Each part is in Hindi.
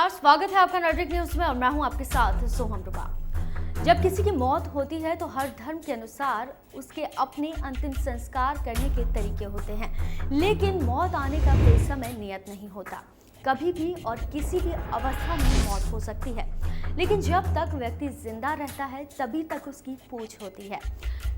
नमस्कार, स्वागत है आपका नेटवर्क न्यूज में और मैं हूं आपके साथ सोहम रुपा। जब किसी की मौत होती है तो हर धर्म के अनुसार उसके अपने अंतिम संस्कार करने के तरीके होते हैं, लेकिन मौत आने का कोई समय नियत नहीं होता। कभी भी और किसी भी अवस्था में मौत हो सकती है, लेकिन जब तक व्यक्ति जिंदा रहता है तभी तक उसकी पूछ होती है।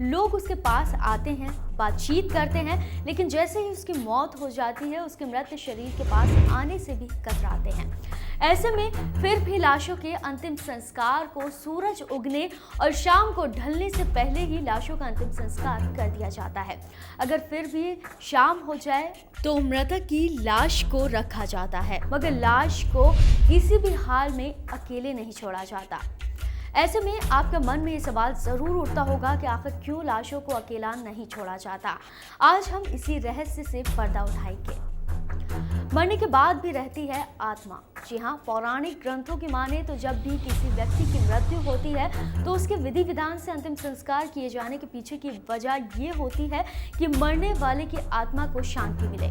लोग उसके पास आते हैं, बातचीत करते हैं, लेकिन जैसे ही उसकी मौत हो जाती है उसके मृत शरीर के पास आने से भी कतराते हैं। ऐसे में फिर भी लाशों के अंतिम संस्कार को सूरज उगने और शाम को ढलने से पहले ही लाशों का अंतिम संस्कार कर दिया जाता है। अगर फिर भी शाम हो जाए तो मृतक की लाश को रखा जाता है, मगर लाश को किसी भी हाल में अकेले नहीं छोड़ा जाता। ऐसे में आपके मन में ये सवाल जरूर उठता होगा कि आखिर क्यों लाशों को अकेला नहीं छोड़ा जाता। आज हम इसी रहस्य से पर्दा उठाएंगे। मरने के बाद भी रहती है आत्मा। जी हाँ, पौराणिक ग्रंथों की माने तो जब भी किसी व्यक्ति की मृत्यु होती है तो उसके विधि विधान से अंतिम संस्कार किए जाने के पीछे की वजह ये होती है कि मरने वाले की आत्मा को शांति मिले।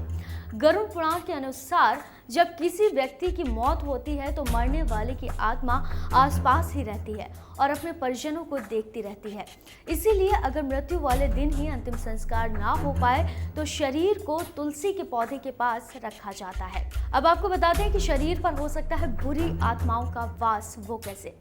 गरुड़ पुराण के अनुसार जब किसी व्यक्ति की मौत होती है तो मरने वाले की आत्मा आसपास ही रहती है और अपने परिजनों को देखती रहती है। इसीलिए अगर मृत्यु वाले दिन ही अंतिम संस्कार ना हो पाए तो शरीर को तुलसी के पौधे के पास रखा जाता है। अब आपको बताते हैं कि शरीर पर हो सकता है बुरी आत्माओं का वास। वो कैसे?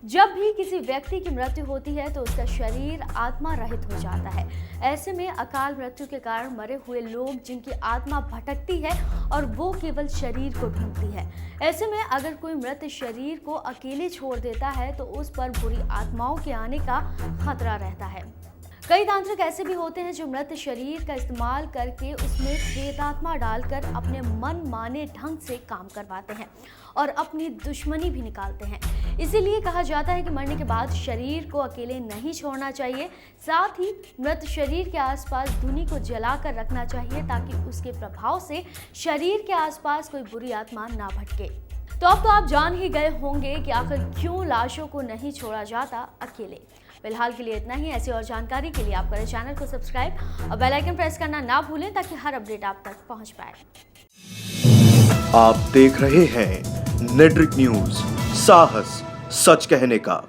जब भी किसी व्यक्ति की मृत्यु होती है तो उसका शरीर आत्मा रहित हो जाता है। ऐसे में अकाल मृत्यु के कारण मरे हुए लोग जिनकी आत्मा भटकती है और वो केवल शरीर को ढूंढती है। ऐसे में अगर कोई मृत शरीर को अकेले छोड़ देता है तो उस पर बुरी आत्माओं के आने का खतरा रहता है। कई तांत्रिक ऐसे भी होते हैं जो मृत शरीर का इस्तेमाल करके उसमें प्रेतात्मा डालकर अपने मन माने ढंग से काम करवाते हैं और अपनी दुश्मनी भी निकालते हैं। इसीलिए कहा जाता है कि मरने के बाद शरीर को अकेले नहीं छोड़ना चाहिए, साथ ही मृत शरीर के आसपास धुनी को जलाकर रखना चाहिए ताकि उसके प्रभाव से शरीर के आसपास कोई बुरी आत्मा ना भटके। तो अब तो आप जान ही गए होंगे कि आखिर क्यों लाशों को नहीं छोड़ा जाता अकेले। फिलहाल के लिए इतना ही। ऐसी और जानकारी के लिए आप करें चैनल को सब्सक्राइब और बेल आइकन प्रेस करना ना भूलें ताकि हर अपडेट आप तक पहुंच पाए। आप देख रहे हैं नेटवर्क न्यूज, साहस सच कहने का।